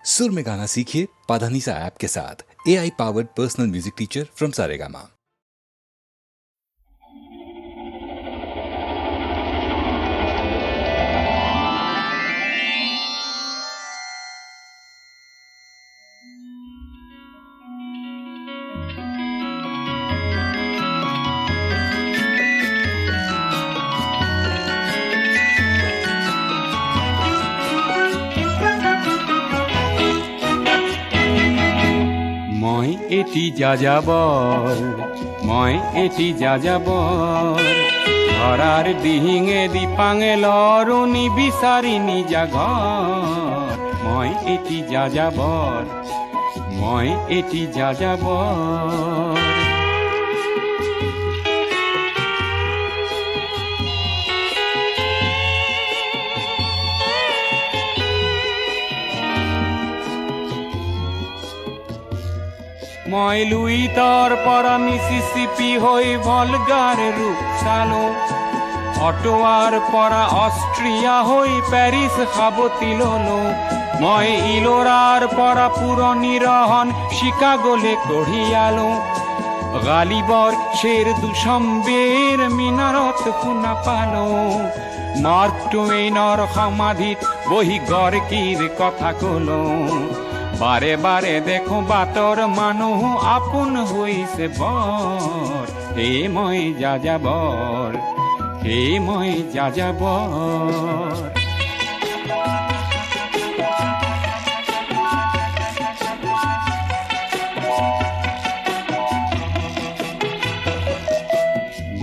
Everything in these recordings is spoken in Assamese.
सुर में गाना सीखिए पाधानीसा ऐप के साथ। AI powered personal music teacher from Saregama. মই এটি যাযাবৰ, মই এটি যাযাবৰ, ধৰাৰ দিহিঙে দিপাঙে লৰণি বিচাৰি নিজা ঘৰ। মই এটি যাযাবৰ, মই এটি যাযাবৰ। মই লুইতৰ পৰা মিছিছিপি হৈ ভলগাৰ ৰূপ চালো, অটোৱাৰ পৰা অষ্ট্ৰিয়া হৈ পেৰিছ সাৱটি ললো। মই ইলোৰাৰ পৰা পুৰণি ৰহন চিকাগোলে কঢ়িয়ালো, গালিবৰ শ্বেৰ দুচম্বেৰ মিনাৰত শুনা পালো। মাৰ্ক টুৱেইনৰ সমাধিত বহি গৰ্কিৰ কথা কলো। বাৰে বাৰে দেখো বাটৰ মানুহ আপোন হৈছে বৰ। হে মই যাযাবৰ, হে মই যাযাবৰ।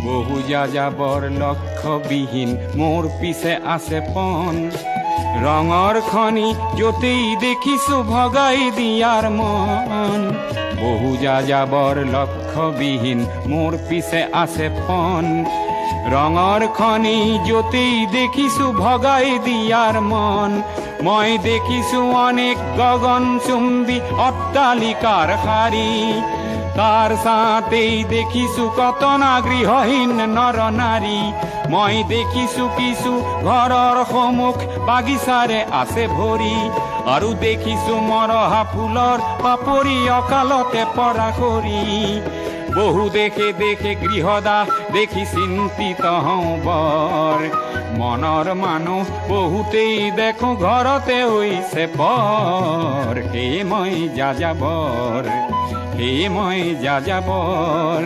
বহু যাযাবৰ লক্ষ্যবিহীন মোৰ পিছে আছে পণ। ৰঙৰ খনি য'তেই দেখিছো ভগাই দিয়াৰ মন। বহু যাযাবৰ লক্ষ্যবিহীন মোৰ পিছে আছে পণ। ৰঙৰ খনি য'তেই দেখিছো ভগাই দিয়াৰ মন। মই দেখিছো অনেক গগনচুম্বী অট্টালিকাৰ শাৰী, তাৰ ছাতেই দেখিছো কতনা গৃহহীন নৰ নাৰী। মই দেখিছো কিছু ঘৰৰ সন্মুখ বাগিচাৰে আছে ভৰি, আৰু দেখিছো মৰহা ফুলৰ পাপৰি অকালতে পৰা সৰি। বহু দেখে দেখে গৃহদাহ দেখি চিন্তিত হওঁ বৰ। মনৰ মানুহ বহুতেই দেখো ঘৰতে হৈছে পৰ। হে মই যাযাবৰ, হে মই যাযাবৰ,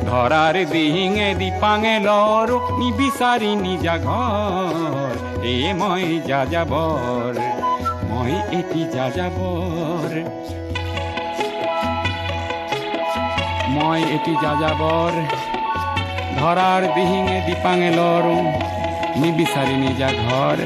ধৰাৰ দিহিঙে দিপাঙে লৰ নিবিচাৰি নিজা ঘৰ। হে মই যাযাবৰ, মই এটি যাযাবৰ, মই এটি যাযাবৰ, ধৰাৰ দিহিঙে দিপাঙে লৰ নিবিচাৰি নিজা ঘৰ।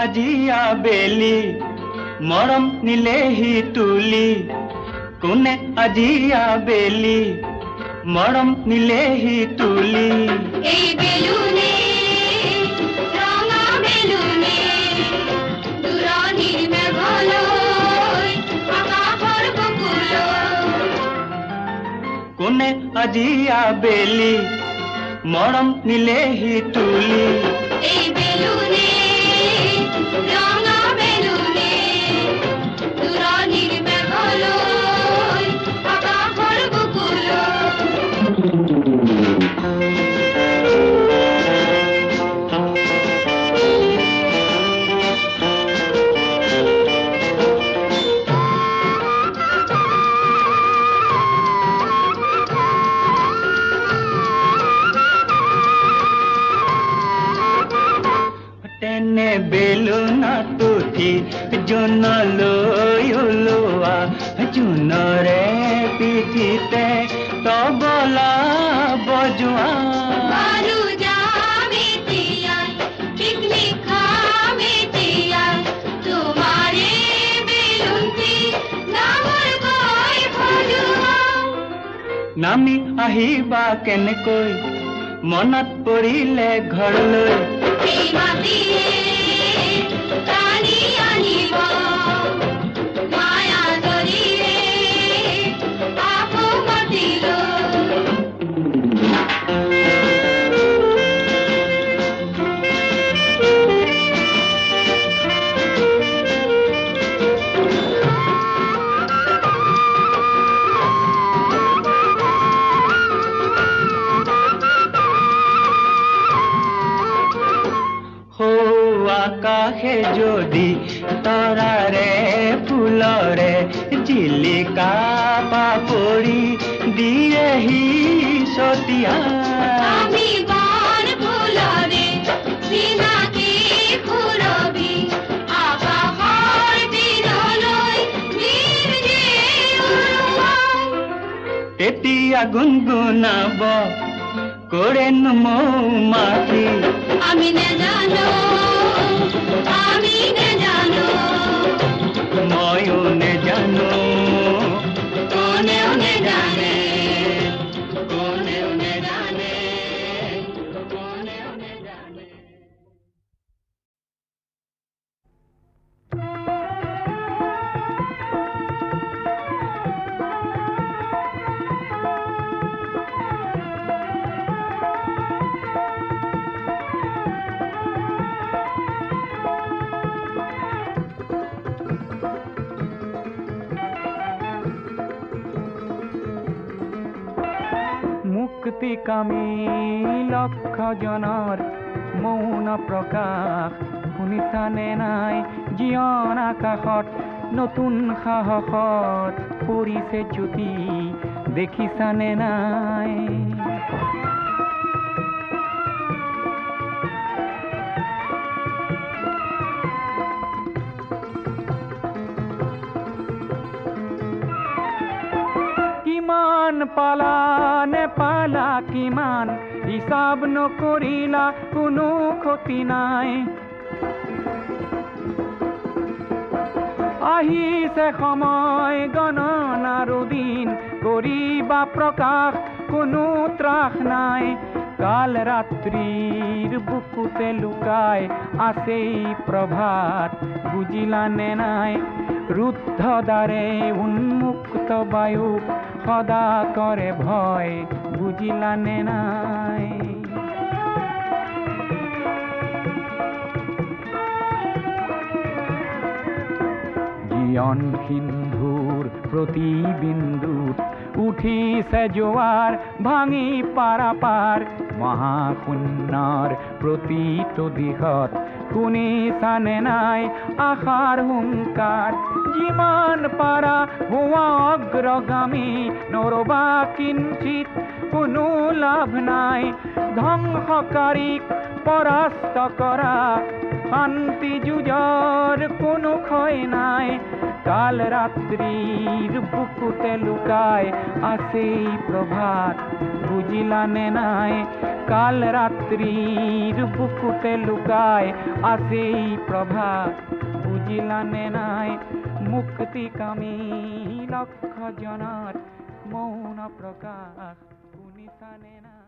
আজিয়া বেলি মৰম নিলেহি তুলি, কোনে আজিয়া বেলি মৰম নিলেহি তুলি। এই বেলুনে ৰঙা বেলুনে দূৰণিৰ মেঘলৈ আকাশৰ বুকুলৈ। কোনে আজিয়া বেলি মৰম নিলেহি তুলি। এই বেলুনে ৰঙা বেলুনে দূৰণিৰ মেঘলৈ আকাশৰ বুকুলৈ। তেনে বেলুনত উঠি জোনলৈ ওলোৱা, জোনৰে পিঠিতে তবলা বজোৱা বাৰু যাবে তিয়াই পিকনিক খাবে তিয়াই তোমাৰে বেলুনটি নামৰ গৈ বজোৱা নামি আহিবা কেনেকৈ মনত পৰিলে ঘৰলৈ এই মাটিয়ে টানি আনিব মায়া জৰিৰে আকৌ মাতিলৈ আকাশে যদি তৰাৰে ফুলৰে জিলিকা পাপৰি দিয়েহি ছটিয়া আমি বন ফুলৰে চিনাকি ফুৰবি আকাশৰ দিনলৈ নিজে উৰুৱাই তেতিয়া গুণগুণাব কৰেনো মৌমাখি আমি নেজানো ময়ো নেজানো কোনেও নেজানে কোনেও নেজানে কোনেও নেজানে মুক্তিকামী লক্ষ জনৰ মৌন প্ৰকাশ শুনিছানে নাই জীৱন আকাশত নতুন সাহসত পৰিছে জ্যোতি দেখিছানে নাই কিমান পালা নেপালা কিমান হিচাপ নকৰিলা কোনো ক্ষতি নাই আহিছে সময় গণনাৰো দিন কৰিবা প্ৰকাশ কোনো ত্ৰাস নাই কাল ৰাত্ৰিৰ বুকুতে লুকাই আছেই প্ৰভাত বুজিলানে নাই ৰুদ্ধ দ্বাৰে উন্মুক্ত বায়ুক সদা কৰে ভয় বুজিলানে নাই জীৱন সিন্ধুৰ প্ৰতি বিন্দুত উঠিছে জোৱাৰ ভাঙি পাৰাপাৰ মহাশূন্যৰ প্ৰতিটো দিশত শুনিছানে নাই আশাৰ হুংকাৰ যিমান পাৰা হোৱা অগ্ৰগামী নৰবা কিঞ্চিত কোনো লাভ নাই ধ্বংসকাৰীক পৰাস্ত কৰা শান্তি যুঁজৰ কোনো ক্ষয় নাই কাল ৰাত্ৰিৰ বুকুতে লুকাই আছেই প্ৰভাত বুজিলানে নাই কাল ৰাত্ৰিৰ বুকুতে লুকাই আছেই প্ৰভাত বুজিলানে নাই মুক্তিকামী লক্ষ জনৰ মৌন প্ৰকাশ শুনিছানে নাই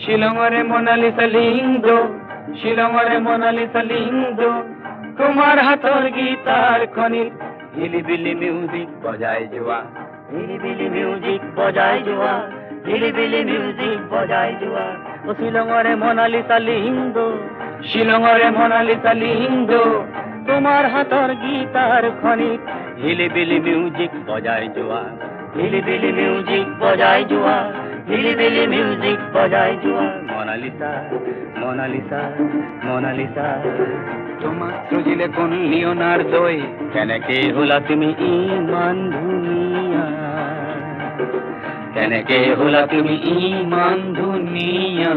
শিলঙৰে মনালিছা লিংগ শিলঙৰে মনালিছা লিংগ তোমাৰ হাতৰ গীতাৰ খনিত হিলিবিলি মিউজিক বজাই যোৱা হিলিবিলি মিউজিক বজাই যোৱা হিলিবিলি মিউজিক বজাই যোৱা ও শিলঙৰে মনালিছা লিংগ শিলঙৰে মনালিছা লিংগ তোমাৰ হাতৰ গীতাৰ খনিত হিলিবিলি মিউজিক বজাই যোৱা হিলিবিলি মিউজিক বজাই যোৱা হিলিবিলি মিউজিক বজাই যোৱা মনালিসা মনালিসা মনালিসা তোমাক সজিলে কোন লিওনার্দোই কেনেকে হলা তুমি ইমান ধুনীয়া কেনেকে হলা তুমি ইমান ধুনীয়া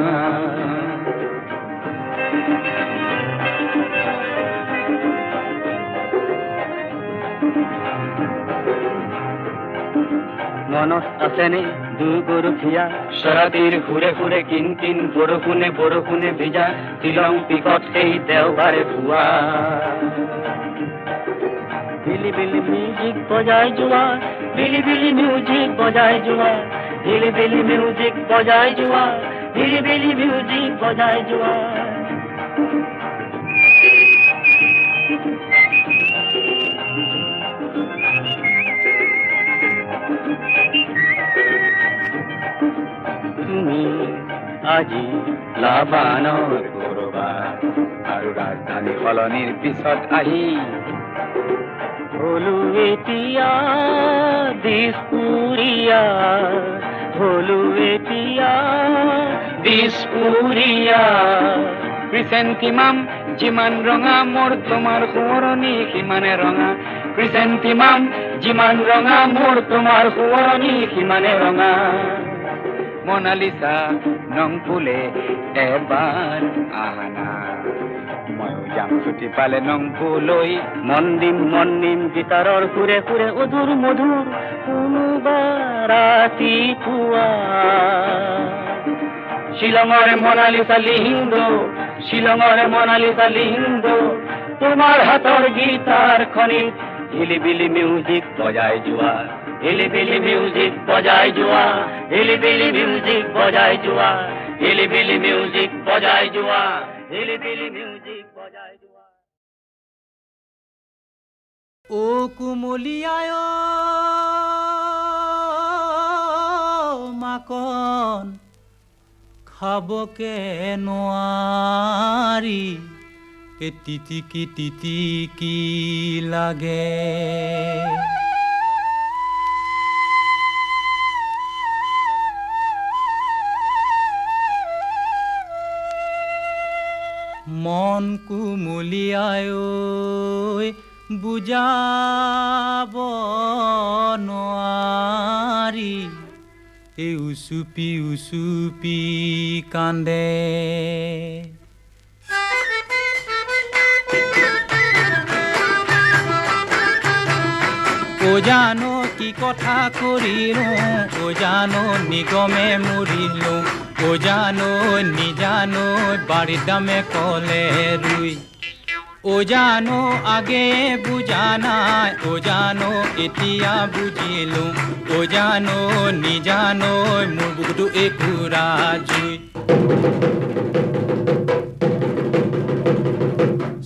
মনত আছেনে দুগৰুখীয়া শৰাতিৰ সুৰে সুৰে কিন কিন বৰষুণে ভিজা শ্বিলং পিকত সেই দেওবাৰে পুৱা হিলিবিলি মিউজিক বজাই যোৱা হিলিবিলি মিউজিক বজাই যোৱা হিলিবিলি মিউজিক বজাই যোৱা হিলিবিলি মিউজিক বজাই যোৱা তুমি আজি লাভানৰ কৰবাত আৰু ৰাজধানী সলনিৰ পিছত আহি হলো এতিয়া দিছপুৰীয়া হলো এতিয়া দিছপুৰীয়া ক্ৰিচেণ্টিমাম যিমান ৰঙা মোৰ তোমাৰ সোঁৱৰণি সিমানে ৰঙা ক্ৰিচেণ্টিমাম যিমান ৰঙা মোৰ তোমাৰ সোঁৱৰণি সিমানে ৰঙা মনালিসা নং ফুলে এবাৰ আহানা ময়ো যাম ছুটি পালে নং ফুলৈ মন দিম গীটাৰৰ সুৰে সুৰে অধুৰ মধুৰ কোনোবা ৰাতিপুৱা শিলঙৰে মনালিসা লিংদো শিলঙৰে মনালিসা লিংদো তোমাৰ হাতৰ গীতাৰ খনিত হিলিবিলি মিউজিক বজাই যোৱা হিলিবিলি মিউজিক বজাই যোৱা হিলিবিলি মিউজিক বজাই যোৱা হিলিবিলি মিউজিক বজাই যোৱা হিলিবিলি মিউজিক বজাই যোৱা ও কুমলীয়ায় মাকন খাবকে নোৱাৰি তিতিকি লাগে মন কুমলীয়ায় বুজাব নোৱাৰি এই উচুপি কান্দে ও জানো কি কথা কৰিলো ও জানো নিগমে মৰিলো ও জানো নিজানো বাড়ির দামে কলে রুই ও জানো আগে বুঝা নাই ও জানো এতিয়া বুঝিলো ও জানো নিজানো মোৰ বুকুটো একুৰা জুই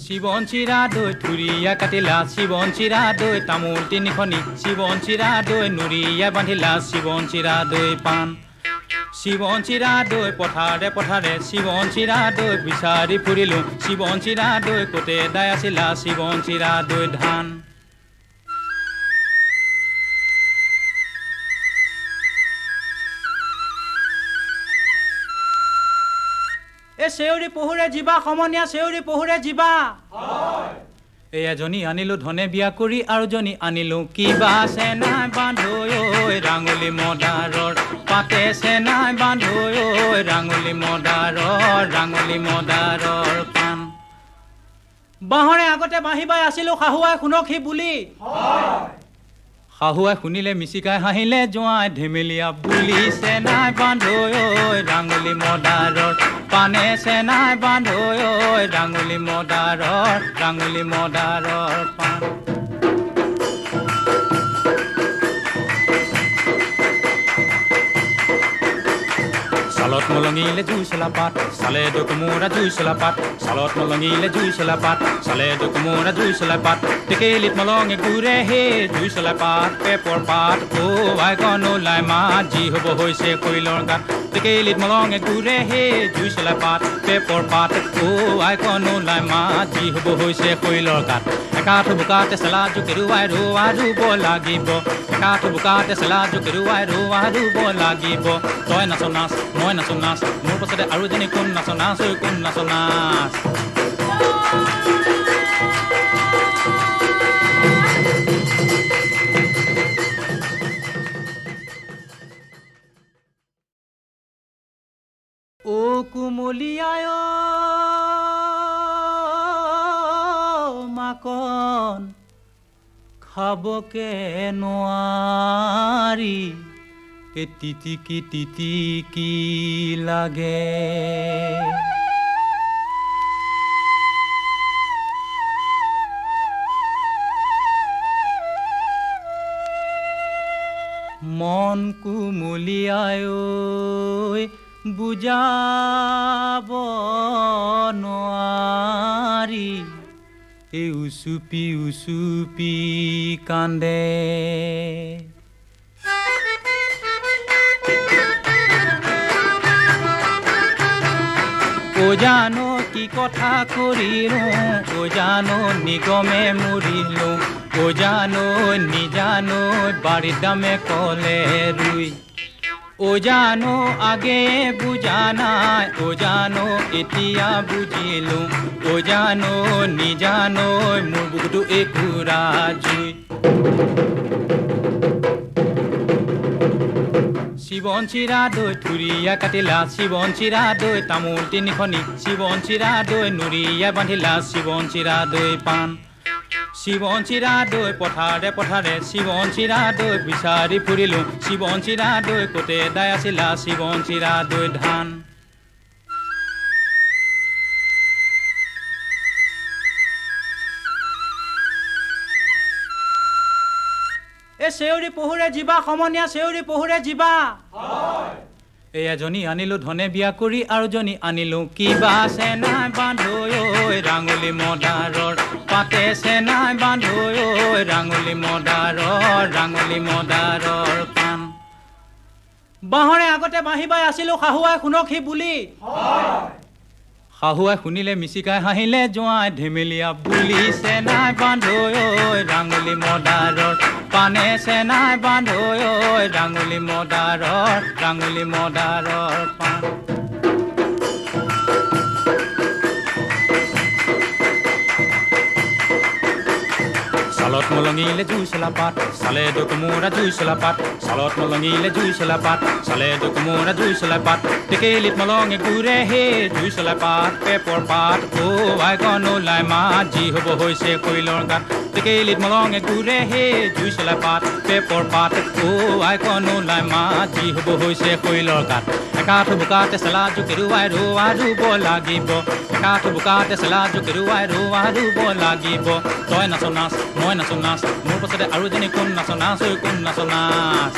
শিৱন চিৰা দৈ থুৰিয়া কাটিলা শিৱন চিৰা দৈ তামোল তিনিখনি শিৱন চিৰা দৈ নুৰিয়া বান্ধিলা শিৱন চিৰা দৈ পাণ শিৱন চিৰা দৈ পথাৰে পথাৰে শিৱন চিৰা দৈ বিচাৰি ফুৰিলো শিৱন চিৰা দৈ কোতে দাই আছিলা শিৱন চিৰা দৈ ধান এ চেউৰি পহুৰে জিবা সমনীয়া চেউৰি পহুৰে জিবা এই এজনী আনিলো ধনে বিয়া কৰি আৰু জনী আনিলো কিবা চেনাই বান্ধৈ ঐ ৰাঙলী মদাৰৰ পাতে চেনাই বান্ধৈ ঐ ৰাঙলী মদাৰৰ পাণ বাঁহৰে আগতে বাঁহী বাই আছিলো শাহুৱাই শুনক সি বুলি শাহুৱাই শুনিলে মিচিকাই হাঁহিলে জোঁৱাই ধেমেলীয়া বুলি চেনাই বান্ধৈ ঐ ৰাঙলী মদাৰৰ পানে চেনাই বান্ধৈ ঐ ৰাঙলী মদাৰৰ পাণ সালত মলঙিলে জুই চলা পাত সালে ডকুমোৰা জুই চলা পাত সালত মলঙিলে জুই চলা পাত সালে ডকুমোৰা জুই চলা পাত টেকেলিত মলঙে ঘূৰে হে জুই চলা পাত পেপৰ পাত আই গণ ওলাই মাত যি হ'ব হৈছে কৈলৰ গাত টেকেলিত মলঙে ঘূৰে হে জুই চলাই পাত পেপৰ পাত আই কণোলাই মাত যি হ'ব হৈছে শৈলৰ গাত একাঠ বোকাতে চেলা জোকেৰুৱাই ৰোৱা ৰুব লাগিব একাঠ বোকাতে চেলা জোকেৰুৱাই ৰোৱা ৰুব লাগিব তই নাচ নাচ মই নাচ নাচ মোৰ পাছতে আৰু এজনী কোন নাচ নাচ ঐ কোন নাচ নাচ ও কুমলীয়ায় মাকন খাবকে নোৱাৰি তিতিকি লাগে মন কুমলীয়ায় বুজাব নোৱাৰি এই উচুপি কান্দে ও জানো কি কথা কৰিলো ও জানো নিগমে মৰিলো ও জানো নিজানো বাৰীৰ দামে কলে ৰুই ও জানো আগে বুজা নাই ও জানো এতিয়া বুজিলো ও জানো নিজানো মোৰ বুকুটো একুৰা জুই শিৱন চিৰা দৈ থুৰিয়া কাটিলা শিৱন চিৰা দৈ তামোল তিনিখনি শিৱন চিৰা দৈ নুৰিয়া বান্ধিলা শিৱন চিৰা দৈ পাণ শিৱন চিৰা দৈ পথাৰে পথাৰে শিৱন চিৰা দৈ বিচাৰি ফুৰিলো শিৱন চিৰা দৈ কতে দাই আছিলা শিৱন চিৰা দৈ ধান এ চেউৰি পহুৰে জিবা সমনীয়া চেউৰি পহুৰে জিবা এই এজনী আনিলো ধনে বিয়া কৰি আৰু জনী আনিলো কিবা চেনাই বান্ধৈ ৰাঙলী মদাৰৰ পাতে চেনাই বান্ধৈ ৰাঙলী মদাৰৰ পাণ বাঁহৰে আগতে বাঁহী বাই আছিলো শাহুৱাই শুনক সি বুলি শাহুৱাই শুনিলে মিচিকাই হাঁহিলে জোঁৱাই ধেমেলীয়া বুলি চেনাই বান্ধৈ ৰাঙলী মদাৰৰ পানে চেনাই বান্ধৈ ৰাঙলী মদাৰৰ পাণ সালত মলঙিলে জুই চলা পাত চালে ডকুমোৰা জুই চলা পাত সালত মলঙিলে জুই চলা পাত চালে ডকুমোৰা জুই চলা পাত টেকেলিত মলঙে ঘূৰে হে জুই চলা পাত পেপৰ পাত আই কণোলাই মাত যি হ'ব হৈছে শৈলৰ গাত টেকেলিত মলঙে ঘূৰে হে জুই চলা পাত পেপৰ পাত আই কণোলাই মাত যি হ'ব হৈছে শৈলৰ গাত একাঠ বোকাতে চেলা জোকেৰুৱাই ৰোৱা ৰুব লাগিব একাঠ বোকাতে চেলা জোকেৰুৱাই ৰোৱা ৰুব লাগিব তই নাচ নাচ মই নাচ নাচ মোৰ পাছতে আৰু এজনী কোন নাচ নাচ ঐ কোন নাচ নাচ